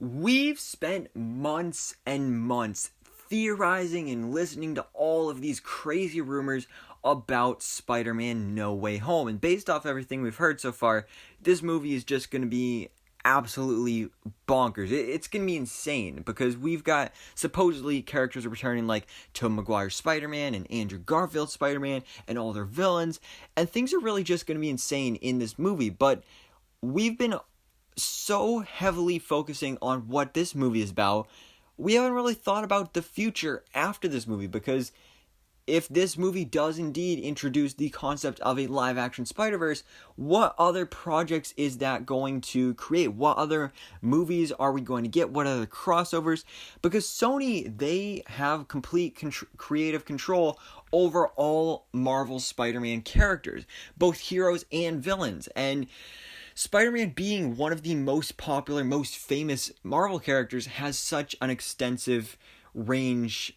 We've spent months and months theorizing and listening to all of these crazy rumors about Spider-Man No Way Home. And based off everything we've heard so far, this movie is just going to be absolutely bonkers. It's going to be insane because we've got supposedly characters returning like Tobey Maguire's Spider-Man and Andrew Garfield's Spider-Man and all their villains. And things are really just going to be insane in this movie. But we've been so heavily focusing on what this movie is about, we haven't really thought about the future after this movie, because if this movie does indeed introduce the concept of a live-action Spider-Verse, what other projects is that going to create? What other movies are we going to get? What other crossovers? Because Sony, they have complete creative control over all Marvel Spider-Man characters, both heroes and villains, and Spider-Man, being one of the most popular, most famous Marvel characters, has such an extensive range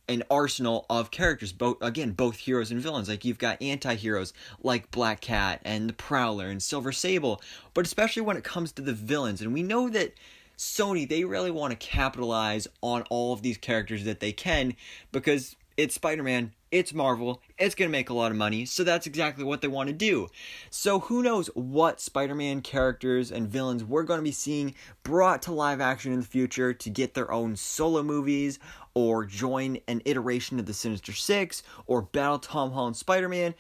and arsenal of characters, both heroes and villains. Like, you've got anti-heroes like Black Cat and the Prowler and Silver Sable, but especially when it comes to the villains. And we know that Sony, they really want to capitalize on all of these characters that they can, because it's Spider-Man, it's Marvel, it's going to make a lot of money, so that's exactly what they want to do. So who knows what Spider-Man characters and villains we're going to be seeing brought to live action in the future to get their own solo movies, or join an iteration of the Sinister Six, or battle Tom Holland's Spider-Man.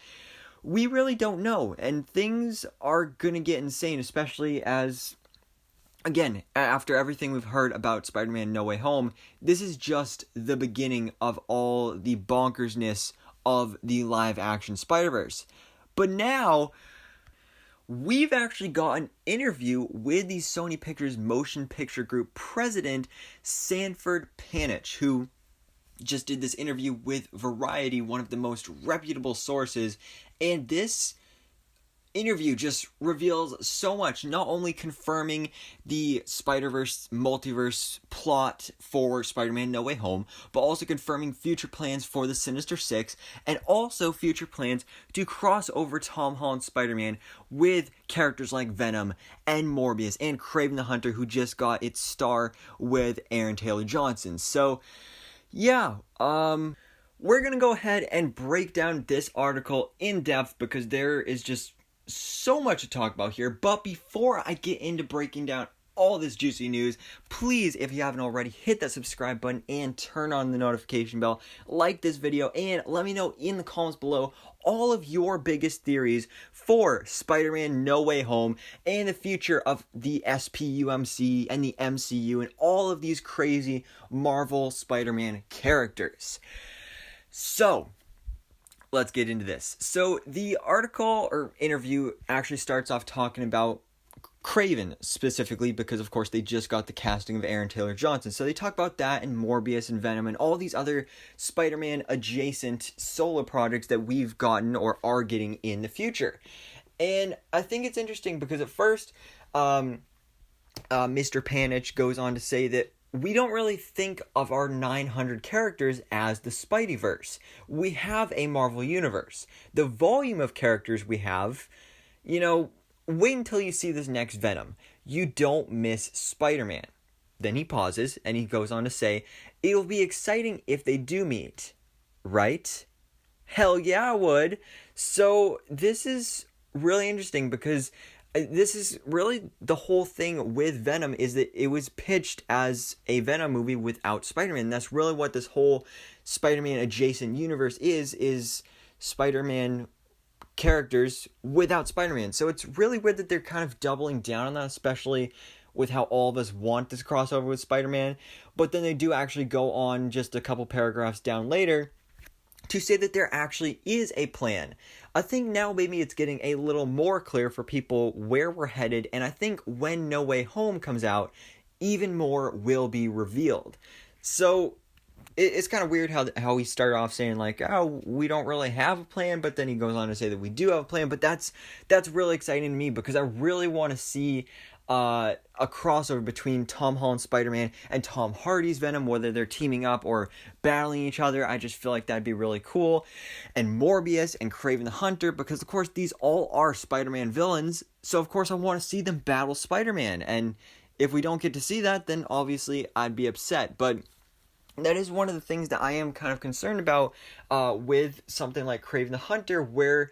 We really don't know, and things are going to get insane, especially as, again, after everything we've heard about Spider-Man No Way Home, this is just the beginning of all the bonkersness of the live-action Spider-Verse. But now, we've actually got an interview with the Sony Pictures Motion Picture Group president, Sanford Panich, who just did this interview with Variety, one of the most reputable sources, and this interview just reveals so much, not only confirming the Spider-Verse multiverse plot for Spider-Man No Way Home, but also confirming future plans for the Sinister Six, and also future plans to cross over Tom Holland's Spider-Man with characters like Venom and Morbius and Kraven the Hunter, who just got its star with Aaron Taylor Johnson. So, yeah, we're gonna go ahead and break down this article in depth, because there is just so much to talk about here. But before I get into breaking down all this juicy news, please, if you haven't already, hit that subscribe button and turn on the notification bell, like this video, and let me know in the comments below all of your biggest theories for Spider-Man No Way Home and the future of the SPUMC and the MCU and all of these crazy Marvel Spider-Man characters. So, let's get into this. So the article or interview actually starts off talking about Kraven specifically, because of course they just got the casting of Aaron Taylor Johnson. So they talk about that and Morbius and Venom and all these other Spider-Man adjacent solo projects that we've gotten or are getting in the future. And I think it's interesting because at first Mr. Panich goes on to say that we don't really think of our 900 characters as the Spideyverse. We have a Marvel Universe. The volume of characters we have, wait until you see this next Venom. You don't miss Spider-Man. Then he pauses, and he goes on to say, it'll be exciting if they do meet. Right? Hell yeah, I would. So this is really interesting, because this is really the whole thing with Venom, is that it was pitched as a Venom movie without Spider-Man. That's really what this whole Spider-Man adjacent universe is Spider-Man characters without Spider-Man. So it's really weird that they're kind of doubling down on that, especially with how all of us want this crossover with Spider-Man. But then they do actually go on just a couple paragraphs down later to say that there actually is a plan. I think now maybe it's getting a little more clear for people where we're headed, and I think when No Way Home comes out, even more will be revealed. So it's kind of weird how he started off saying like, oh, we don't really have a plan, but then he goes on to say that we do have a plan. But that's really exciting to me, because I really want to see a crossover between Tom Holland's Spider-Man and Tom Hardy's Venom, whether they're teaming up or battling each other. I just feel like that'd be really cool. And Morbius and Kraven the Hunter, because of course these all are Spider-Man villains, so of course I want to see them battle Spider-Man. And if we don't get to see that, then obviously I'd be upset. But that is one of the things that I am kind of concerned about with something like Kraven the Hunter, where,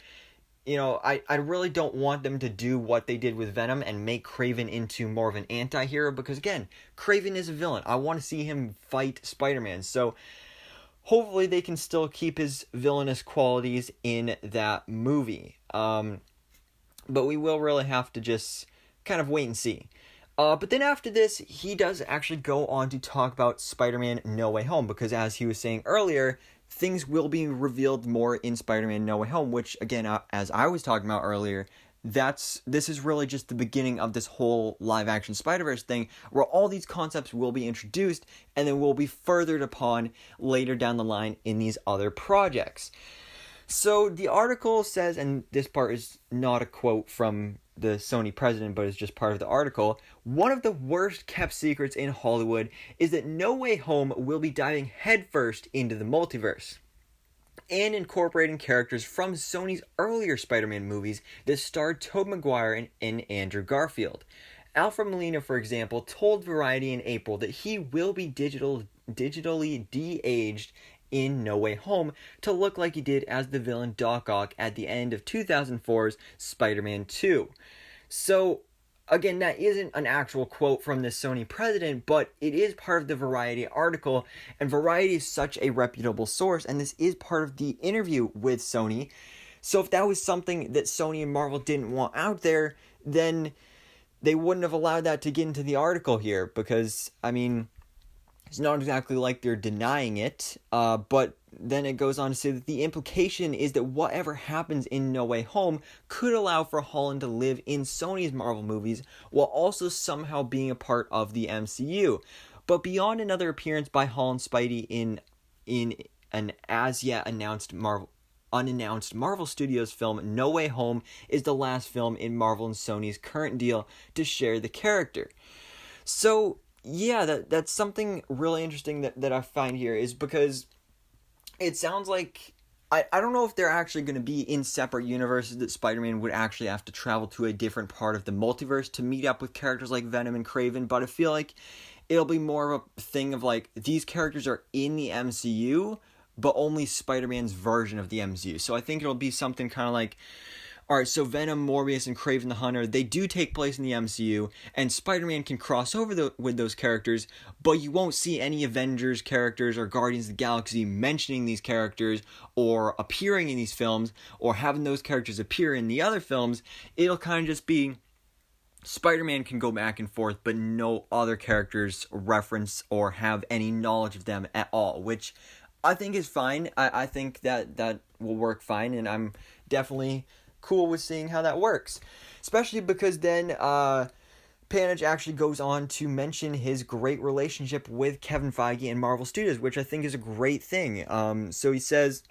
you know, I really don't want them to do what they did with Venom and make Kraven into more of an anti-hero, because again, Kraven is a villain. I want to see him fight Spider-Man. So hopefully they can still keep his villainous qualities in that movie. But we will really have to just kind of wait and see. But then after this, he does actually go on to talk about Spider-Man No Way Home, because as he was saying earlier, things will be revealed more in Spider-Man No Way Home, which again, as I was talking about earlier, this is really just the beginning of this whole live-action SpiderVerse thing, where all these concepts will be introduced and then will be furthered upon later down the line in these other projects. So the article says, and this part is not a quote from the Sony president, but it's just part of the article, one of the worst kept secrets in Hollywood is that No Way Home will be diving headfirst into the multiverse and incorporating characters from Sony's earlier Spider-Man movies that starred Tobey Maguire and Andrew Garfield. Alfred Molina, for example, told Variety in April that he will be digitally de-aged in No Way Home to look like he did as the villain Doc Ock at the end of 2004's Spider-Man 2. So, again, that isn't an actual quote from the Sony president, but it is part of the Variety article, and Variety is such a reputable source, and this is part of the interview with Sony. So if that was something that Sony and Marvel didn't want out there, then they wouldn't have allowed that to get into the article here, because, I mean, it's not exactly like they're denying it, but then it goes on to say that the implication is that whatever happens in No Way Home could allow for Holland to live in Sony's Marvel movies while also somehow being a part of the MCU. But beyond another appearance by Holland Spidey in an as-yet unannounced Marvel Studios film, No Way Home is the last film in Marvel and Sony's current deal to share the character. So yeah, that's something really interesting that I find here, is because it sounds like, I don't know if they're actually going to be in separate universes, that Spider-Man would actually have to travel to a different part of the multiverse to meet up with characters like Venom and Kraven, but I feel like it'll be more of a thing of like, these characters are in the MCU, but only Spider-Man's version of the MCU. So I think it'll be something kind of like, alright, so Venom, Morbius, and Kraven the Hunter, they do take place in the MCU, and Spider-Man can cross over with those characters, but you won't see any Avengers characters or Guardians of the Galaxy mentioning these characters, or appearing in these films, or having those characters appear in the other films. It'll kind of just be, Spider-Man can go back and forth, but no other characters reference or have any knowledge of them at all, which I think is fine. I think that will work fine, and I'm definitely cool with seeing how that works, especially because then Panich actually goes on to mention his great relationship with Kevin Feige and Marvel Studios, which I think is a great thing. So he says,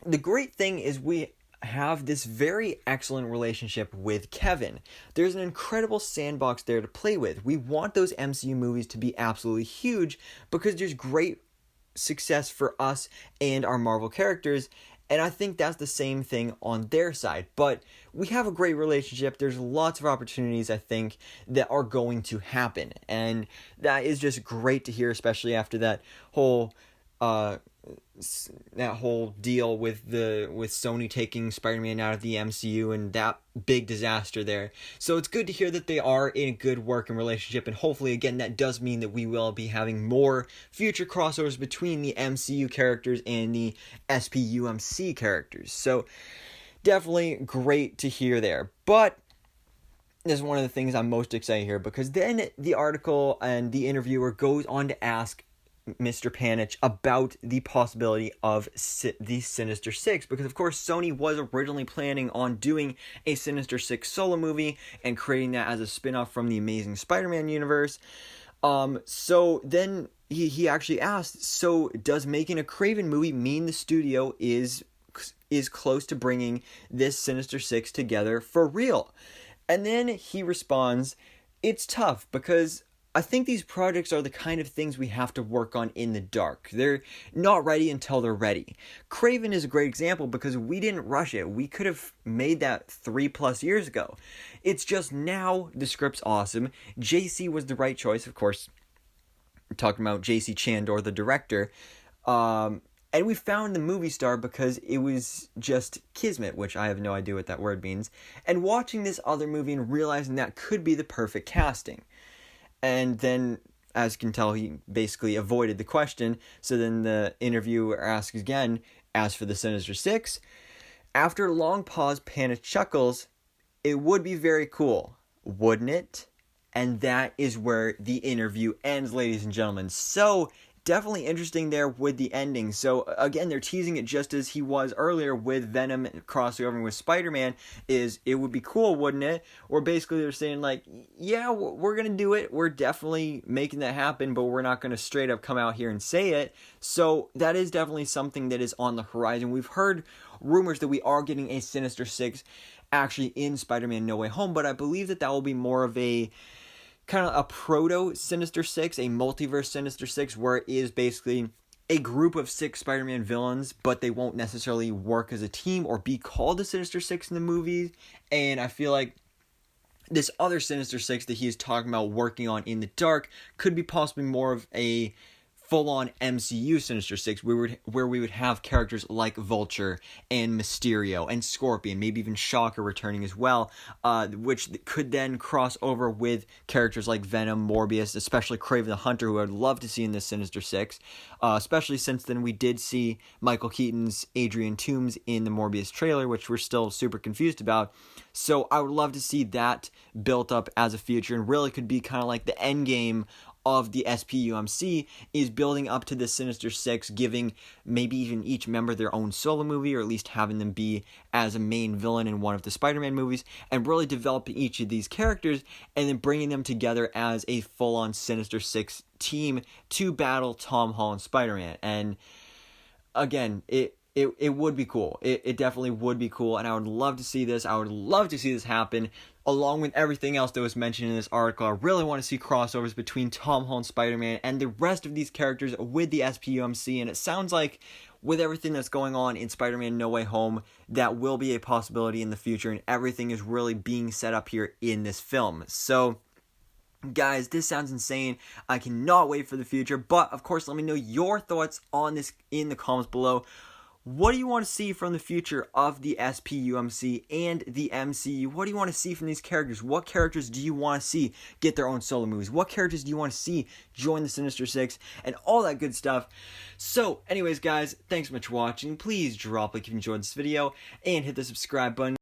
the great thing is we have this very excellent relationship with Kevin. There's an incredible sandbox there to play with. We want those MCU movies to be absolutely huge because there's great success for us and our Marvel characters. And I think that's the same thing on their side. But we have a great relationship. There's lots of opportunities, I think, that are going to happen. And that is just great to hear, especially after that whole deal with Sony taking Spider-Man out of the MCU and that big disaster there. So it's good to hear that they are in a good working relationship, and hopefully again that does mean that we will be having more future crossovers between the MCU characters and the SPUMC characters. So definitely great to hear there. But this is one of the things I'm most excited here, because then the article and the interviewer goes on to ask Mr. Panich about the possibility of the Sinister Six, because of course Sony was originally planning on doing a Sinister Six solo movie and creating that as a spin-off from the Amazing Spider-Man universe. So then he actually asked, so does making a Kraven movie mean the studio is close to bringing this Sinister Six together for real? And then he responds, it's tough because I think these projects are the kind of things we have to work on in the dark. They're not ready until they're ready. Kraven is a great example because we didn't rush it. We could have made that 3+ years ago. It's just now the script's awesome. JC was the right choice, of course. We're talking about JC Chandor, the director. And we found the movie star because it was just kismet, which I have no idea what that word means. And watching this other movie and realizing that could be the perfect casting. And then, as you can tell, he basically avoided the question. So then the interviewer asks again, as for the Sinister Six, after a long pause, Panic chuckles, it would be very cool, wouldn't it? And that is where the interview ends, ladies and gentlemen. So, definitely interesting there with the ending. So, again, they're teasing it just as he was earlier with Venom crossing over with Spider-Man, is it would be cool, wouldn't it? Or basically they're saying, like, yeah, we're going to do it. We're definitely making that happen, but we're not going to straight up come out here and say it. So, that is definitely something that is on the horizon. We've heard rumors that we are getting a Sinister Six actually in Spider-Man No Way Home, but I believe that will be more of a kind of a proto Sinister Six, a multiverse Sinister Six, where it is basically a group of 6 Spider-Man villains, but they won't necessarily work as a team or be called the Sinister Six in the movies. And I feel like this other Sinister Six that he is talking about working on in the dark could be possibly more of a full-on MCU Sinister Six, where we would have characters like Vulture and Mysterio and Scorpion, maybe even Shocker returning as well, which could then cross over with characters like Venom, Morbius, especially Kraven the Hunter, who I'd love to see in this Sinister Six, especially since then we did see Michael Keaton's Adrian Toomes in the Morbius trailer, which we're still super confused about. So I would love to see that built up as a future, and really could be kind of like the end game of the SPUMC is building up to the Sinister Six, giving maybe even each member their own solo movie, or at least having them be as a main villain in one of the Spider-Man movies, and really developing each of these characters and then bringing them together as a full-on Sinister Six team to battle Tom Holland's Spider-Man. And again, it would be cool. It definitely would be cool, and I would love to see this. I would love to see this happen. Along with everything else that was mentioned in this article, I really want to see crossovers between Tom Holland Spider-Man and the rest of these characters with the SPUMC, and it sounds like with everything that's going on in Spider-Man No Way Home, that will be a possibility in the future, and everything is really being set up here in this film. So, guys, this sounds insane. I cannot wait for the future, but of course, let me know your thoughts on this in the comments below. What do you want to see from the future of the SPUMC and the MCU? What do you want to see from these characters? What characters do you want to see get their own solo movies? What characters do you want to see join the Sinister Six? And all that good stuff. So, anyways, guys, thanks so much for watching. Please drop a like if you enjoyed this video and hit the subscribe button.